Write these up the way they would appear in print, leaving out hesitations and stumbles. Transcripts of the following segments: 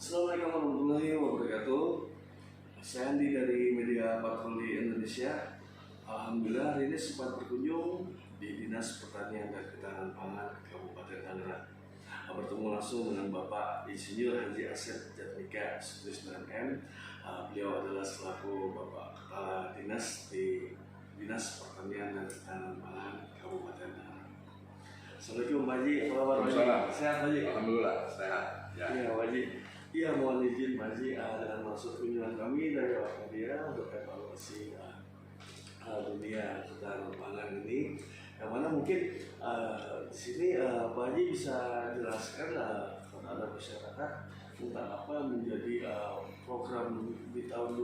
Assalamualaikum warahmatullahi wabarakatuh. Saya Andi dari Media Patroli Indonesia. Alhamdulillah hari ini sempat berkunjung di Dinas Pertanian dan Ketahanan Pangan Kabupaten Tangerang. Bertemu langsung dengan Bapak Insinyur Haji Asep Jatmika, Sutrisman M. Beliau adalah selaku Bapak Kepala Dinas di Dinas Pertanian dan Ketahanan Pangan Kabupaten Tangerang. Assalamualaikum Pak Haji, apa kabar Pak Haji? Sehat Pak Haji? Alhamdulillah sehat. Iya Pak Haji. Iya, mohon izin Pak Haji dengan masuk kunjungan kami dari awak media untuk evaluasi dunia ketahanan pangan ini. Yang mana mungkin di sini Pak Haji bisa jelaskan kepada masyarakat tentang apa menjadi program di tahun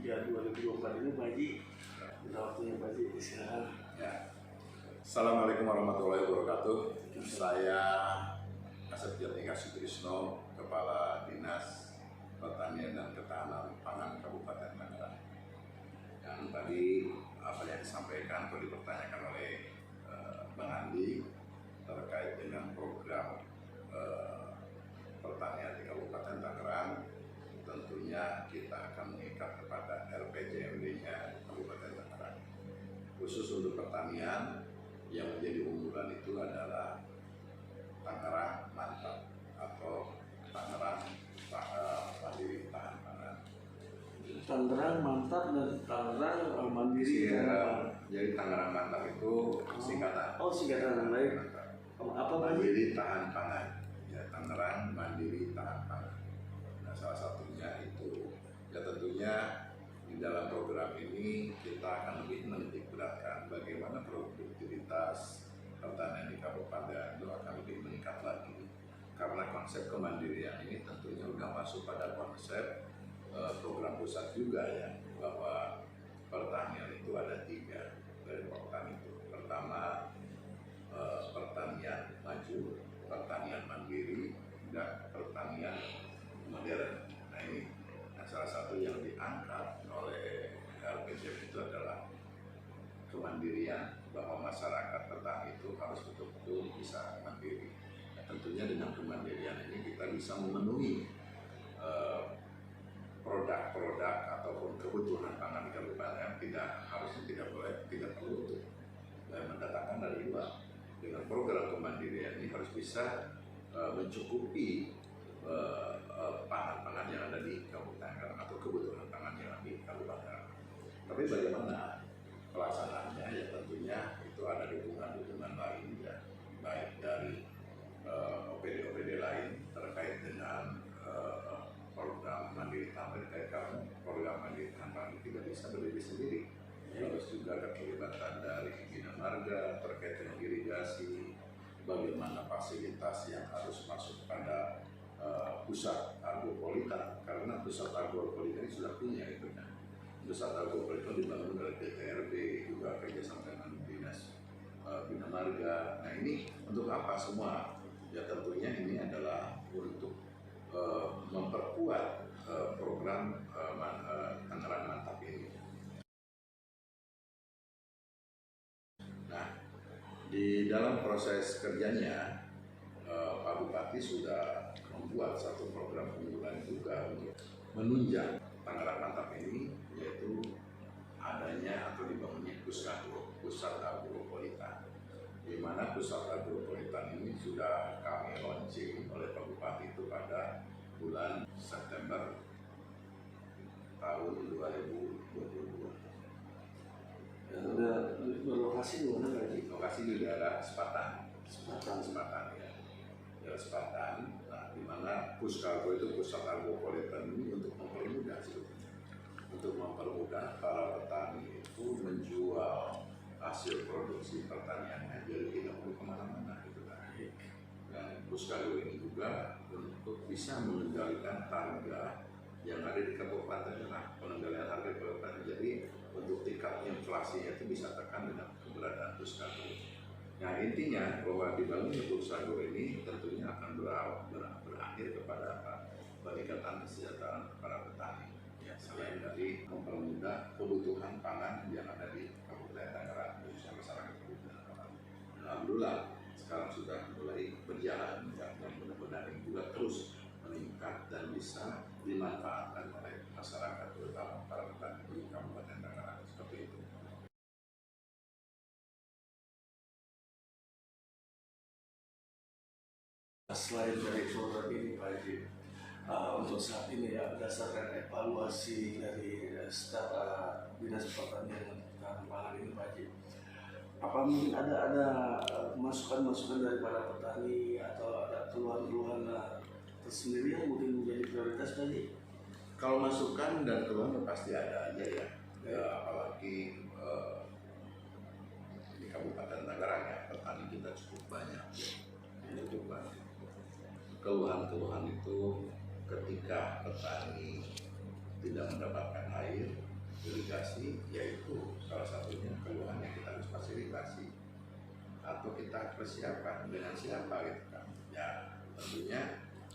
2023-2024 ini Pak Haji. Kita waktunya Pak Haji, silakan. Ya. Assalamualaikum warahmatullahi wabarakatuh. Saya Asep Jatmika Sutrisno, Kepala Dinas Pertanian dan Ketahanan Pangan Kabupaten Tangerang. Yang tadi apa yang disampaikan atau dipertanyakan oleh Bang Andi terkait dengan program pertanian di Kabupaten Tangerang, tentunya kita akan mengikat kepada RPJMD-nya Kabupaten Tangerang. Khusus untuk pertanian yang menjadi unggulan itu adalah Tangerang Mantap atau Tangerang Mandiri Tahan Pangan. Tangerang Mantap dan Tangerang Mandiri Tahan Pangan. Jadi Tangerang Mantap itu singkatan. Oh, singkatan baik. Apa Mandiri Tahan Pangan. Ya, Tangerang Mandiri Tahan Pangan. Nah, salah satunya itu. Ya tentunya di dalam program ini kita akan lebih menitik beratkan bagaimana produktivitas pertanian di kabupaten itu akan lebih meningkat lagi, karena konsep kemandirian ini tentunya sudah masuk pada konsep program pusat juga ya, bahwa pertanian itu ada 3 dari program itu. Pertama, pertanian maju, pertanian mandiri, dan pertanian modern. Nah ini salah satu yang diangkat oleh RPJM itu adalah kemandirian, bahwa masyarakat petani itu harus betul-betul bisa mandiri. Nah, tentunya dengan kemandirian ini kita bisa memenuhi produk-produk ataupun kebutuhan pangan di kabupaten, tidak perlu untuk mendatangkan dari luar. Dengan program kemandirian ini harus bisa mencukupi pangan-pangan yang ada di kabupaten atau kebutuhan pangan yang ada di kabupaten. Tapi bagaimana pelaksanaannya? Ya tentunya itu ada dukungan-dukungan lain ya, baik dari OPD-OPD lain terkait dengan program Mandiri Tahan Pangan, karena program Mandiri Tahan Pangan tidak bisa berdiri sendiri. Harus juga keterlibatan dari Bina Marga terkait dengan irigasi, bagaimana fasilitas yang harus masuk pada pusat agropolitan, karena pusat agropolitan ini sudah punya itu kan. Pusat agropolitan dibangun oleh PTRB, juga kerjasama dengan Dinas Bina Marga. Nah ini untuk apa semua? Ya tentunya ini adalah untuk memperkuat program Tangerang Mantap ini. Nah, di dalam proses kerjanya Pak Bupati sudah membuat satu program unggulan juga untuk menunjang Tangerang Mantap ini, yaitu adanya atau dibangunnya pusat agropolitan, di mana pusat agropolitan ini sudah kami launching oleh Pak Bupati itu pada bulan September tahun 2022. Ada berlokasi di mana lagi? Lokasi di daerah Sepatan ya. Daerah Sepatan, nah, di mana Puskargo itu pusat agropolitan ini untuk mempermudah sebetulnya, untuk mempermudah para petani itu menjual hasil produksi pertaniannya, jadi tidak perlu kemana-mana gitu kan. Dan Puskargo ini juga untuk bisa mengendalikan harga yang ada di kabupaten, nah pengendalian harga di kabupaten, jadi untuk tingkat inflasinya itu bisa tekan dengan keberadaan Puskargo. Nah intinya bahwa dibangunnya Puskargo ini tentunya akan berakhir kepada peningkatan kesejahteraan para petani. Ya, selain dari mempermudah kebutuhan pangan yang ada di Kabupaten Tangerang, khususnya masyarakat Kabupaten Tangerang. Alhamdulillah sekarang sudah mulai berjalan, dan mudah-mudahan juga terus meningkat dan bisa bisa dimanfaatkan oleh masyarakat, terutama para petani di Kabupaten Tangerang, seperti itu. Selain dari program ini Pak Haji, untuk saat ini ya berdasarkan evaluasi dari staf Dinas Pertanian dan Pangan ini Pak Haji, apa mungkin ada masukan-masukan dari para petani atau ada keluhan-keluhan tersendiri yang mungkin menjadi prioritas Pak Haji? Kalau masukan dan keluhan pasti ada aja ya, apalagi di Kabupaten Tangerang ya, petani kita cukup banyak ya, cukup banyak. Keluhan-keluhan itu ketika petani tidak mendapatkan air irigasi, yaitu salah satunya keluhan yang kita harus fasilitasi atau kita persiapkan dengan siapa gitu kan ya, tentunya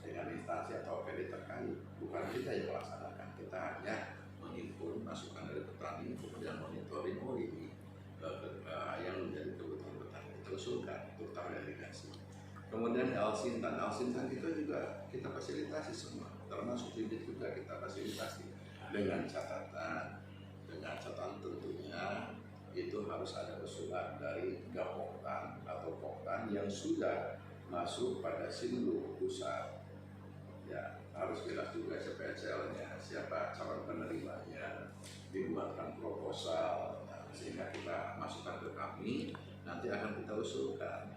dengan instansi atau OPD terkait, bukan kita yang melaksanakan, kita hanya menghimpun masukan dari petani kemudian monitoring, oh ini yang menjadi kebutuhan petani kita usulkan, terutama irigasi. Kemudian Alsintan itu juga kita fasilitasi semua, termasuk bibit juga kita fasilitasi dengan catatan tentunya itu harus ada usulan dari Gapoktan atau Poktan yang sudah masuk pada Sindu pusat. Ya, harus jelas juga CPCL-nya, siapa calon penerimanya, dibuatkan proposal, sehingga kita masukkan ke kami, nanti akan kita usulkan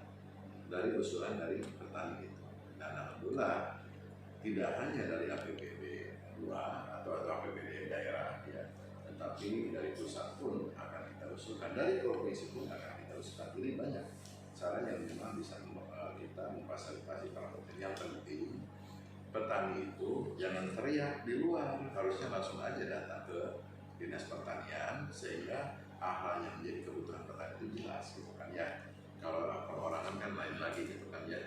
dari usulan dari petani itu. Dan alhamdulillah tidak hanya dari APBD 2 atau APBD daerah ya, tetapi dari pusat pun akan kita usulkan, dari provinsi pun akan kita usulkan. Jadi banyak cara yang memang bisa kita memfasilitasi para petani. Yang penting petani itu jangan teriak di luar, harusnya langsung aja datang ke Dinas Pertanian sehingga hal yang menjadi kebutuhan petani itu jelas gitu kan ya. Kalau perorangan kan lain lagi gitu kan ya,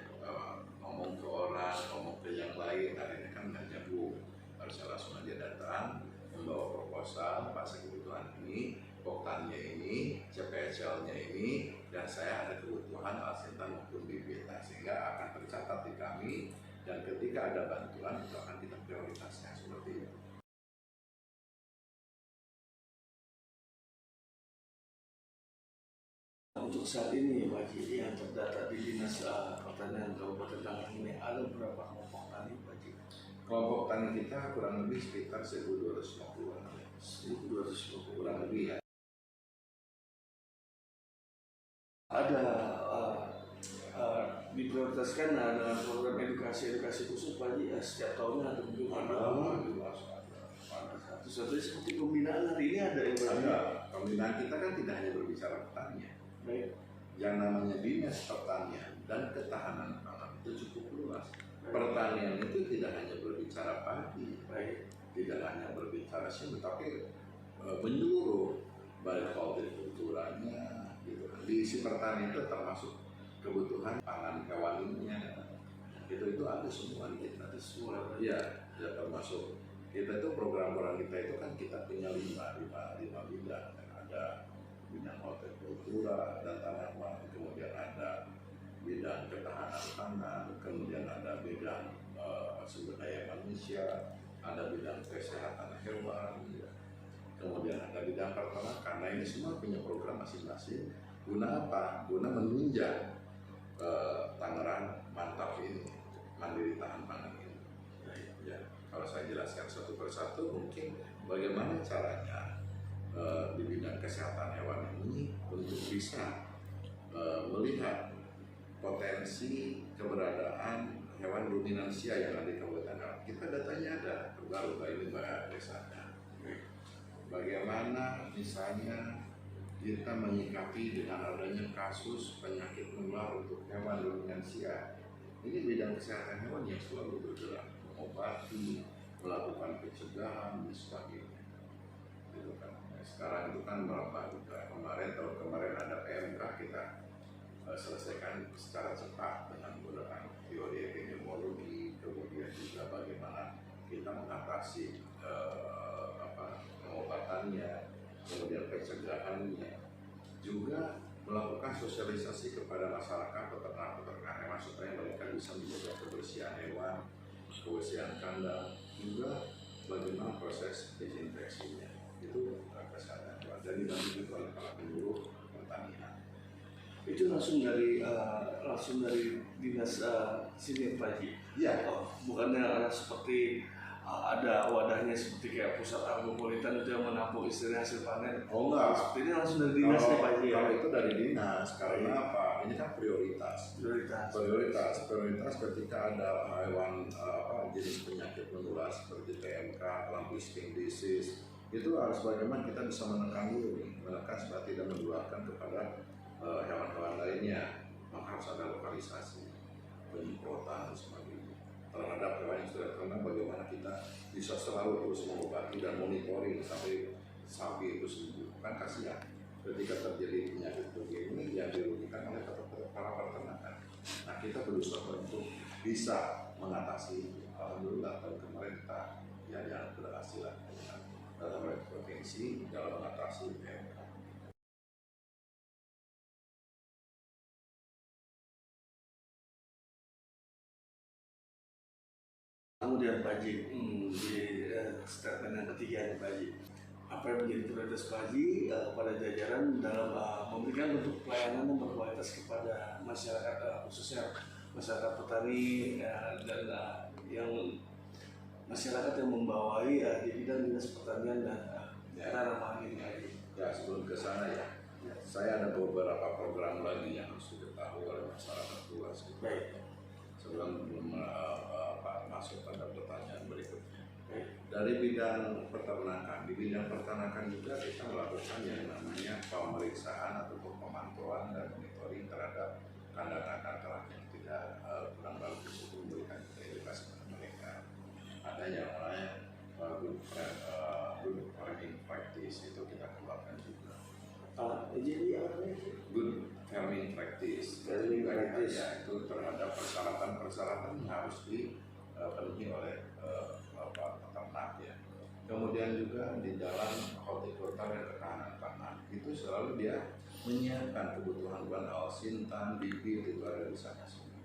ngomong ke orang, ngomong ke yang lain, akhirnya kan nggak nyambung. Harusnya langsung aja datang, membawa proposal, pasang kebutuhan ini, poktannya ini, CPSL-nya ini, dan saya ada kebutuhan Alsintan maupun bibit, sehingga akan tercatat di kami, dan ketika ada bantuan itu akan kita prioritaskan seperti itu. Untuk saat ini Pak Haji yang terdata di Dinas Pertanian Kabupaten Tangerang ini ada berapa kelompok tani Pak Haji? Kelompok tani kita kurang lebih sekitar 1.250-an. 1.250 kurang lebih ya. Ada diprioritaskan dengan program edukasi khusus Pak Haji, setiap tahunnya ada mungkin satu seperti pembinaan hari ini ada yang ada. Pembinaan kita kan tidak hanya berbicara pertanian. Baik. Yang namanya Dinas Pertanian dan Ketahanan Pangan itu cukup luas. Pertanian itu tidak hanya berbicara padi, Baik. tidak hanya berbicara sini, tapi menyeluruh, baik hortikulturanya gitu. Di isi pertanian itu termasuk kebutuhan pangan hewaninya, itu ada semua di kita. Ada semua. Ya termasuk kita itu program kita itu kan kita punya lima bidang. Ada bidang hortikultura dan tanaman, kemudian ada bidang ketahanan pangan, kemudian ada bidang sumber daya manusia, ada bidang kesehatan hewan, kemudian ada bidang peternakan. Nah ini semua punya program masing-masing. Guna apa? Guna menunjang Tangerang mantap ini, mandiri tahan pangan ini. Ya, kalau saya jelaskan satu persatu, mungkin bagaimana caranya di bidang kesehatan hewan ini untuk bisa melihat potensi keberadaan hewan ruminansia yang ada di Kabupaten Tangerang. Kita datanya ada, baru ini Mbak Desanya. Bagaimana misalnya kita menyikapi dengan adanya kasus penyakit menular untuk hewan ruminansia. Ini bidang kesehatan hewan yang selalu bergerak, mengobati, melakukan pencegahan dan sebagainya. Gitu kan. Sekarang itu kan merambah juga. Tahun kemarin ada PMK kita selesaikan secara cepat dengan menggunakan teori epidemiologi, kemudian juga bagaimana kita mengatasi pengobatannya, kemudian pencegahannya, juga melakukan sosialisasi kepada masyarakat peternak hewan supaya mereka bisa menjaga kebersihan hewan, kebersihan kandang, juga bagaimana proses desinfeksinya itu kesehatan hewan dan dibantu juga oleh para penyuluh pertanian. Itu langsung dari dinas sini Pak Haji. Iya. Bukannya seperti ada wadahnya seperti kayak pusat agropolitan itu yang menampung istilahnya hasil panen. Oh enggak. Seperti ini langsung dari dinas nih Pak Haji. Kalau itu dari dinas, karena apa? Ini kan prioritas. Prioritas ketika ada hewan jenis penyakit menular seperti PMK, lampu skin disease, itu harus bagaimana kita bisa menekan dulu nih, menekan supaya tidak menularkan kepada hewan-hewan lainnya. Maka harus ada lokalisasi, penyemprotan dan sebagainya terhadap hewan yang sudah terkena. Bagaimana kita bisa selalu terus mengobati dan monitoring sampai sapi itu sembuh. Kan kasihan ketika terjadi penyakit begini yang dirugikan oleh para peternakan. Nah, kita berusaha untuk bisa mengatasi. Alhamdulillah tahun kemarin kita yang berhasil dengan provinsi dalam mengatasi PMK. Kemudian Pak Haji, di statement yang ketiga nih Pak Haji, apa yang menjadi prioritas Pak Haji pada jajaran dalam memberikan bentuk pelayanan yang berkualitas kepada masyarakat, khususnya masyarakat petani dan yang masyarakat yang membawai di bidang dinas pertanian dan tanam pangan ini Pak Haji. Ya, sebelum ke sana ya, saya ada beberapa program lagi yang harus diketahui oleh masyarakat luas. Baik. Sebelum masuk pada pertanyaan berikutnya. Dari bidang peternakan, di bidang peternakan juga kita melakukan yang namanya pemeriksaan ataupun pemantauan dan monitoring terhadap kandang-kandang ternak yang tidak kurang bagus, itu memberikan edukasi kepada mereka. Ada yang namanya good farming practice, itu kita keluarkan juga. Jadi apa nih? Good farming practice, ya, itu terhadap persyaratan-persyaratan yang harus dipenuhi oleh peternak ya. Kemudian juga di dalam hortikultura dan ketahanan pangan itu selalu dia menyiapkan kebutuhan bahan alsintan, bibit, itu ada di sana semua.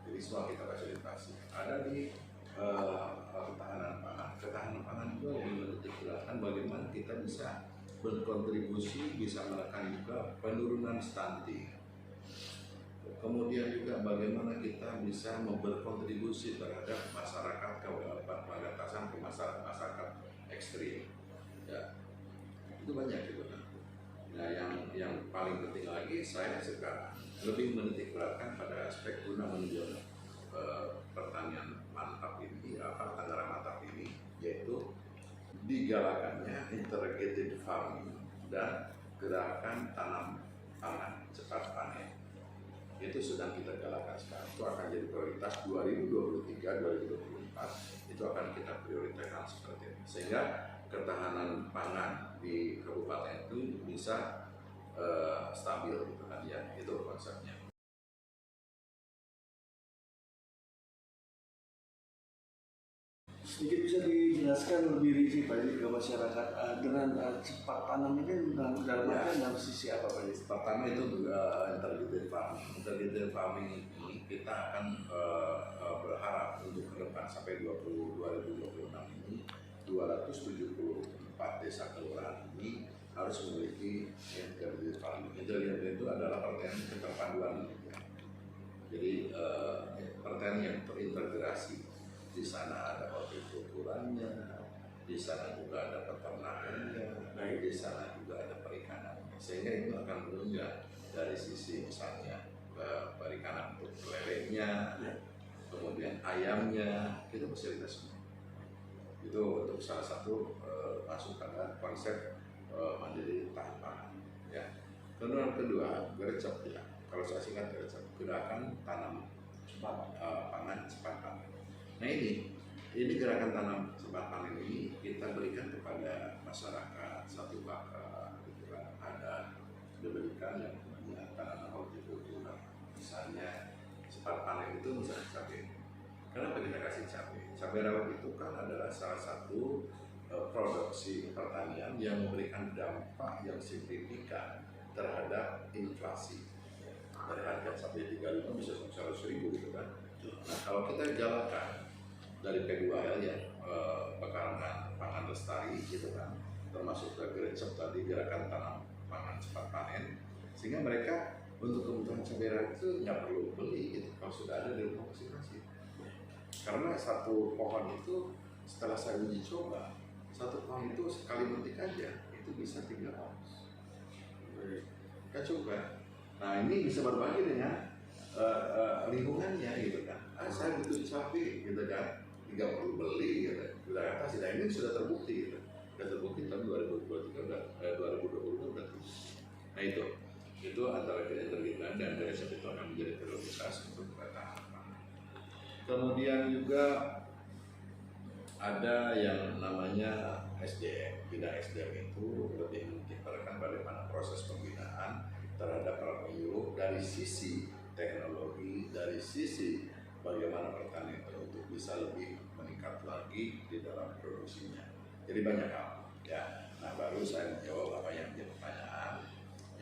Jadi semua kita fasilitasi. Ada di ketahanan pangan. Ketahanan pangan itu menitikberatkan bagaimana kita bisa berkontribusi, bisa menekan juga penurunan stunting. Kemudian juga bagaimana kita bisa berkontribusi terhadap masyarakat pembatasan ke masyarakat ekstrim. Ya, itu banyak juga. Nah, yang paling penting lagi saya sekarang lebih menitikberatkan pada aspek guna menuju pertanian mantap ini, antara mantap ini, yaitu digalakannya integrated farming dan gerakan tanam pangan cepat panen. Itu sedang kita galakkan sekarang. Itu akan jadi prioritas 2023-2024. Itu akan kita prioritaskan seperti itu. Sehingga ketahanan pangan di kabupaten itu bisa stabil gitu kan ya. Itu konsepnya. Sedikit bisa dijelaskan lebih rinci Pak ke masyarakat dengan cepat tanam ini dalam dalam sisi apa Pak? Pertama itu integrated farming. Integrated farming ini kita akan berharap untuk ke depan sampai 2026 ini 274 desa kelurahan ini harus memiliki integrated farming. Integrated itu adalah pertanian keterpaduan. Jadi pertanian yang terintegrasi. Di sana ada hortikulturanya, di sana juga ada peternakannya, di sana juga ada perikanannya. Sehingga itu akan menunjang dari sisi misalnya perikanan untuk lelenya, kemudian ayamnya, itu fasilitas semua. Itu untuk salah satu masuk pada konsep mandiri tahan pangan. Ya. Kedua, gercep ya. Kalau saya singkat gercep, gerakan tanam pangan cepat panen. Nah ini gerakan tanam cepat panen ini kita berikan kepada masyarakat satu bakar, gitu kan, ada diberikan yang namanya tanaman hortikultura. Misalnya cepat panen itu misalnya cabai. Kenapa kita kasih cabai? Cabai rawit itu kan adalah salah satu produksi pertanian yang memberikan dampak yang signifikan terhadap inflasi. Dari harga cabai 35 bisa sampai 100.000 gitu kan. Nah kalau kita jalankan dari P2L ya, pekarangan pangan lestari gitu kan, termasuk Gercep tadi, gerakan tanam pangan cepat panen, sehingga mereka untuk kebutuhan cabai rawit itu nggak perlu beli gitu kalau sudah ada di rumah masing-masing. Karena satu pohon itu setelah saya uji coba, satu pohon itu sekali metik aja itu bisa 3 ons. Kita coba. Nah ini bisa berbagi dengan lingkungannya gitu kan. Saya butuh cabai gitu kan, nggak perlu beli gitu. Sudah atas, nah ini sudah terbukti gitu. Sudah terbukti tahun 2023 udah 2020 udah terus. Nah itu antara keterlibatan dan dari itu akan menjadi prioritas untuk ketahanan pangan. Kemudian juga ada yang namanya SDM. Bidang SDM itu lebih menitikkan bagaimana proses pembinaan terhadap para penyuluh dari sisi teknologi, dari sisi bagaimana pertanian itu untuk bisa lebih meningkat lagi di dalam produksinya. Jadi banyak hal ya. Nah baru saya menjawab apa yang menjadi pertanyaan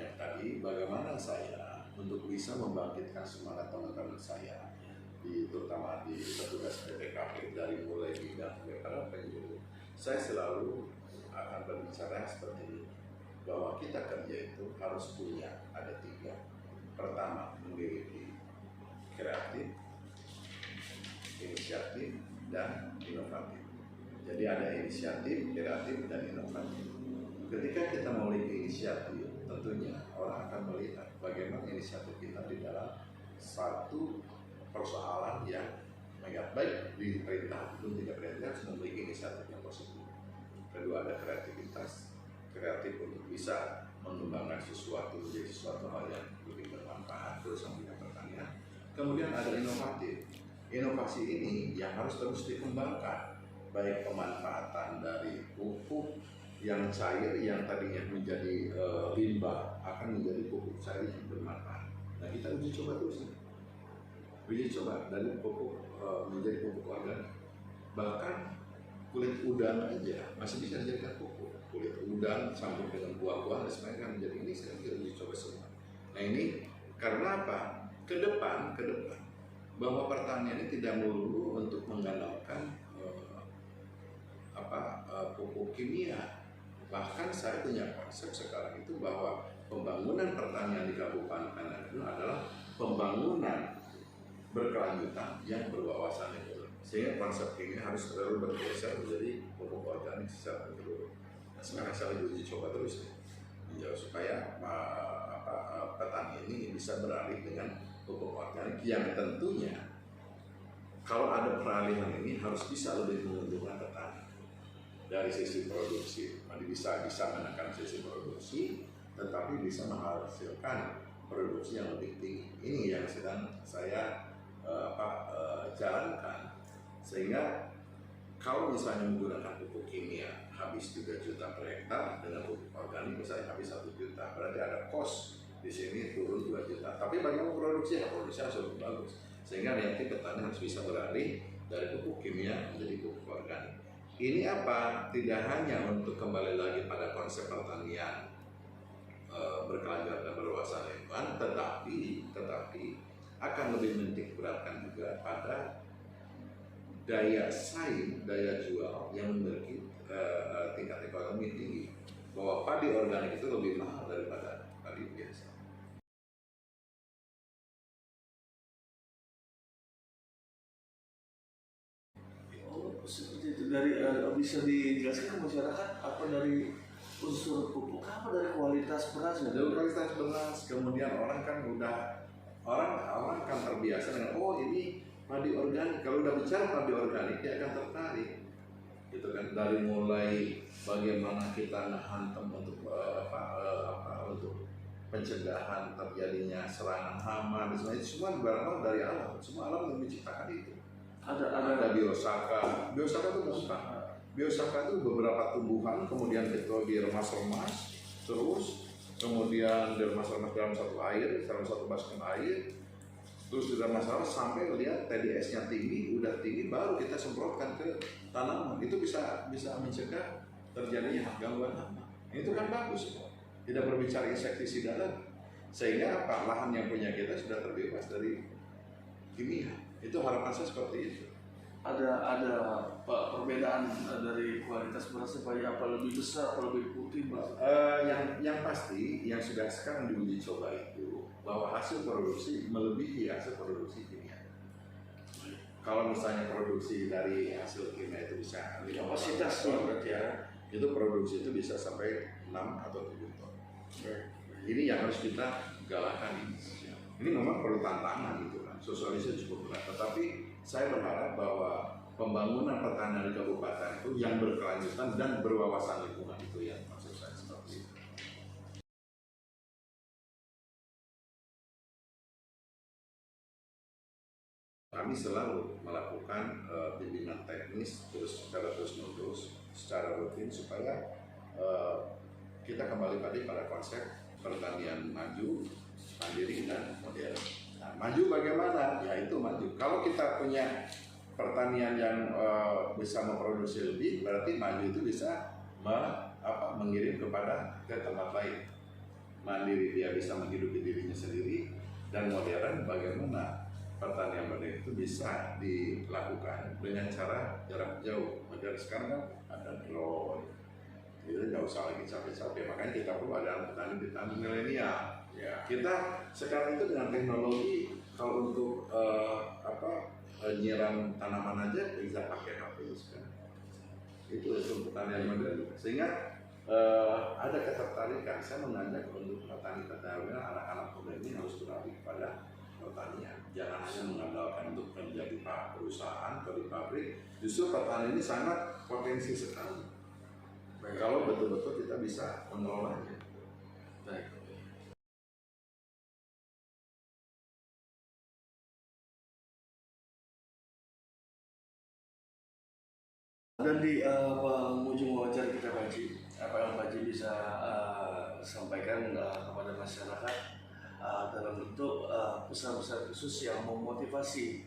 yang tadi, bagaimana saya untuk bisa membangkitkan semangat teman-teman saya terutama di petugas PPKP dari mulai bidang sampai para penyuluh. Saya selalu akan berbicara seperti ini, bahwa kita kerja itu harus punya ada 3. Pertama, memiliki kreatif, inisiatif, dan inovatif. Jadi ada inisiatif, kreatif, dan inovatif. Ketika kita memiliki inisiatif, tentunya orang akan melihat bagaimana inisiatif kita di dalam satu persoalan yang baik di perintah pun tidak perintah harus memiliki inisiatif yang positif. Kedua ada kreativitas, kreatif untuk bisa mengembangkan sesuatu menjadi sesuatu hal yang lebih bermanfaat terus bidang pertanian. Kemudian ada inovatif. Inovasi ini yang harus terus dikembangkan, baik pemanfaatan dari pupuk yang cair yang tadinya menjadi limbah akan menjadi pupuk cair yang bermanfaat. Nah kita uji coba terus. Uji coba dari pupuk menjadi pupuk organik. Bahkan kulit udang aja masih bisa dijadikan pupuk. Kulit udang campur dengan buah-buahan dan sebagainya kan menjadi ini sekarang kita uji coba semua. Nah ini karena apa? Ke depan bahwa pertanian ini tidak melulu untuk mengandalkan pupuk kimia. Bahkan saya punya konsep sekarang itu bahwa pembangunan pertanian di Kabupaten itu adalah pembangunan berkelanjutan yang berwawasan lingkungan. Sehingga konsep ini harus terus bergeser menjadi pupuk organik secara menyeluruh. Nah, sekarang saya lagi uji coba terus ya, supaya petani ini bisa beralih dengan pupuk organik yang tentunya kalau ada peralihan ini harus bisa lebih menguntungkan petani dari sisi produksi. Bisa menekan sisi produksi, tetapi bisa menghasilkan produksi yang lebih tinggi. Ini yang sedang saya jalankan, sehingga kalau misalnya menggunakan pupuk kimia habis 3 juta per hektar, dengan pupuk organik misalnya habis 1 juta, berarti ada cost di sini turun 2 juta. Tapi bagaimana produksi harus lebih bagus, sehingga nanti petani harus bisa beralih dari pupuk kimia menjadi pupuk organik. Ini apa? Tidak hanya untuk kembali lagi pada konsep pertanian berkelanjutan dan berwawasan lingkungan, tetapi akan lebih menitik beratkan juga pada daya saing, daya jual yang memiliki tingkat ekonomi tinggi. Bahwa padi organik itu lebih mahal daripada padi biasa. Oh, seperti itu. Dari bisa dijelaskan ke masyarakat apa dari unsur pupuk, apa dari kualitas beras? Dari kualitas beras, kemudian orang akan terbiasa dengan ini padi organik. Kalau udah bicara padi organik dia akan tertarik, gitu kan. Dari mulai bagaimana kita hantam untuk untuk pencegahan terjadinya serangan hama dan sebagainya, semua berawal dari alam. Semua alam yang menciptakan itu. Ada biosaka itu gampang. Biosaka itu beberapa tumbuhan kemudian itu diremas-remas terus. Kemudian diremas-remas dalam satu baskom air, terus diremas sampai lihat TDS-nya tinggi, udah tinggi, baru kita semprotkan ke tanaman. Itu bisa mencegah terjadinya gangguan hama. Itu kan bagus, tidak berbicara insektisida lagi. Sehingga lahan yang punya kita sudah terbebas dari kimia. Itu harapan saya seperti itu. perbedaan dari kualitas berasnya Pak, apa lebih besar, apa lebih putih Pak? Yang pasti yang sudah sekarang diuji coba itu bahwa hasil produksi melebihi hasil produksi kimia. Kalau misalnya produksi dari hasil kimia itu bisa Kapasitasnya berarti ya. itu produksi itu bisa sampai 6 atau 7 ton. Ini yang harus kita galakkan ini. Ini memang perlu tantangan gitu kan. Sosialisasi cukup berat. Tetapi saya berharap bahwa pembangunan pertanian di kabupaten itu yang berkelanjutan dan berwawasan lingkungan itu yang maksud saya seperti itu. Kami selalu melakukan bimbingan teknis secara terus-menerus, secara rutin supaya kita kembali pada konsep pertanian maju, mandiri dan modern. Nah, maju bagaimana? Ya itu maju. Kalau kita punya pertanian yang bisa memproduksi lebih, berarti maju itu bisa mengirim ke tempat lain. Mandiri dia bisa menghidupi dirinya sendiri, dan modern bagaimana pertanian modern itu bisa dilakukan dengan cara jarak jauh. Modern sekarang kan ada drone, itu nggak usah lagi capek-capek. Makanya kita perlu ada petani milenial. Ya, kita sekarang itu dengan teknologi, kalau untuk nyiram tanaman aja bisa pakai HP sekarang. Itu untuk pertanian modern. Sehingga ada ketertarikan. Saya mengajak untuk petani-petani anak-anak muda ini harus beralih kepada pertanian. Jangan hanya mengandalkan untuk menjadi perusahaan atau di pabrik. Justru pertanian ini sangat potensi sekali. Kalau betul-betul kita bisa mengelolanya. Baik. Dan di penghujung wawancara kita Pak Haji, apa yang Pak Haji bisa sampaikan kepada masyarakat dalam bentuk pesan-pesan khusus yang memotivasi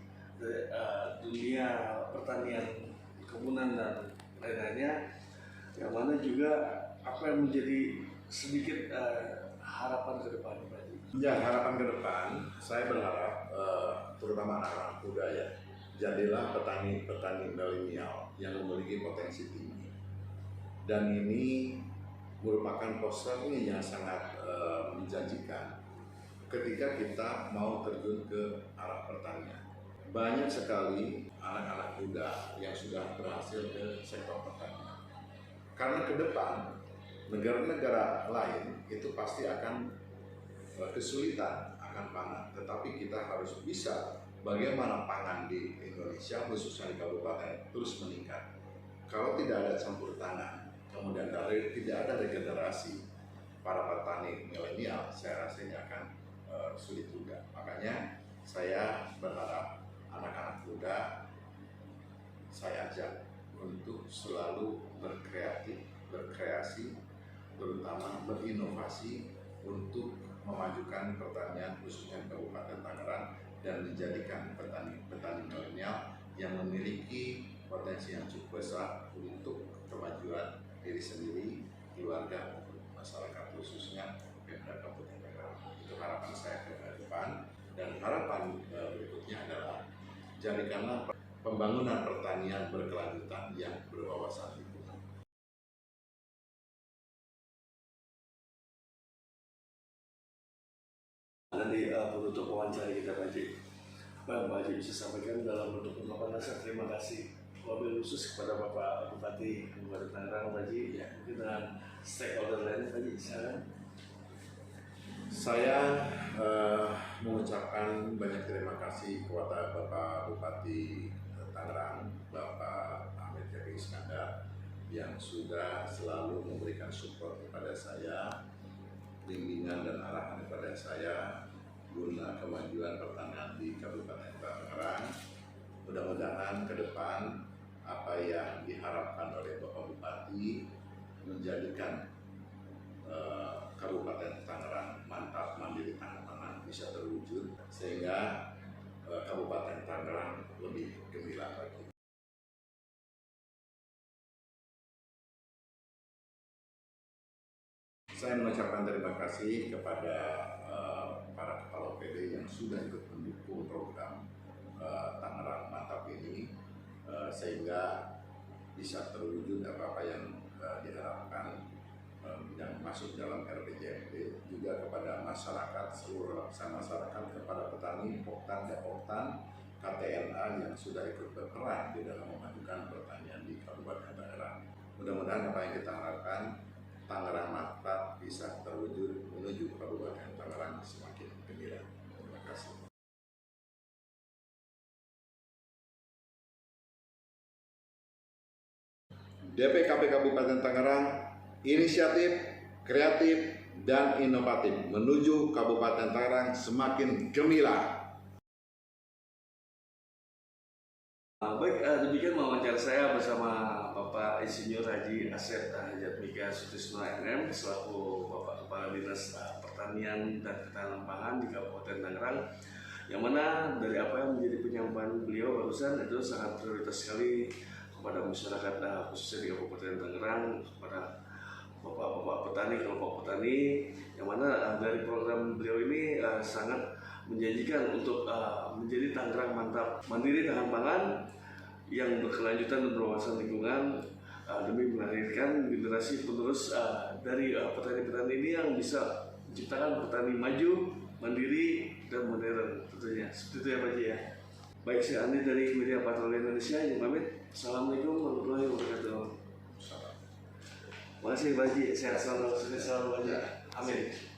dunia pertanian, kebunan dan lain-lainnya, yang mana juga apa yang menjadi sedikit harapan ke depan Pak Haji? Ya, harapan ke depan, saya berharap terutama anak-anak muda ya, jadilah petani milenial yang memiliki potensi tinggi. Dan ini merupakan posternya yang sangat menjanjikan ketika kita mau terjun ke arah pertanian. Banyak sekali anak-anak muda yang sudah berhasil ke sektor pertanian. Karena ke depan negara-negara lain itu pasti akan kesulitan akan pangan, tetapi kita harus bisa bagaimana pangan di Indonesia khususnya di kabupaten terus meningkat. Kalau tidak ada campur tangan, kemudian tidak ada regenerasi para petani milenial, saya rasa ini akan sulit juga. Makanya saya berharap anak-anak muda saya ajak untuk selalu berkreasi, terutama berinovasi untuk memajukan pertanian khususnya di Kabupaten Tangerang dan menjadikan petani milenial yang memiliki potensi yang cukup besar untuk kemajuan diri sendiri, keluarga, masyarakat khususnya Pemda Kabupaten Tangerang. Itu harapan saya ke depan, dan harapan berikutnya adalah jadikanlah pembangunan pertanian berkelanjutan yang berwawasan lingkungan. Nanti penutup wawancara kita Pak Haji, apa yang Pak Haji bisa sampaikan dalam bentuk ungkapan rasa terima kasih wabil khusus kepada Bapak Bupati Kabupaten Tangerang Pak Haji, ya, mungkin dengan stakeholder lainnya Pak Haji, silakan. Saya mengucapkan banyak terima kasih kepada Bapak Bupati Tangerang, Bapak Ahmed Jaki Iskandar, yang sudah selalu memberikan support kepada saya, bimbingan dan arahan kepada saya guna kemajuan pertanian di Kabupaten Tangerang. Mudah-mudahan ke depan apa yang diharapkan oleh Bapak Bupati menjadikan Kabupaten Tangerang mantap, mandiri, tangan bisa terwujud, sehingga Kabupaten Tangerang lebih gemilang lagi. Saya mengucapkan terima kasih kepada para kepala OPD yang sudah ikut mendukung program Tangerang Mantap ini. sehingga bisa terwujud apa-apa yang diharapkan yang masuk dalam RPJMD, juga kepada masyarakat, seluruh lapisan masyarakat, kepada petani, poktan, depoktan, KTNA yang sudah ikut berperan di dalam memajukan pertanian di Kabupaten Tangerang. Mudah-mudahan apa yang kita harapkan, Tangerang Mantap bisa terwujud menuju Kabupaten Tangerang semakin gembira. Terima kasih. DPKP Kabupaten Tangerang, inisiatif, kreatif, dan inovatif menuju Kabupaten Tangerang semakin gemilang. Baik, demikian wawancara saya bersama Bapak Insinyur Haji Asep Hajatmika Sutisno MM selaku Bapak Kepala Dinas Pertanian dan Ketahanan Pangan di Kabupaten Tangerang, yang mana dari apa yang menjadi penyampaian beliau barusan itu sangat prioritas sekali kepada masyarakat khususnya di Kabupaten Tangerang, kepada bapak-bapak petani, kelompok petani, yang mana dari program beliau ini sangat menjanjikan untuk menjadi Tangerang Mantap, mandiri tahan pangan yang berkelanjutan dan berwawasan lingkungan demi melahirkan generasi penerus dari petani-petani ini yang bisa menciptakan petani maju, mandiri, dan modern tentunya. Seperti itu ya Pak Haji ya. Baik, saya Andi dari Media Patroli Indonesia, izin pamit. Assalamualaikum warahmatullahi wabarakatuh. Terima kasih Pak Haji, sehat selalu, sukses selalu Pak Haji. Amin.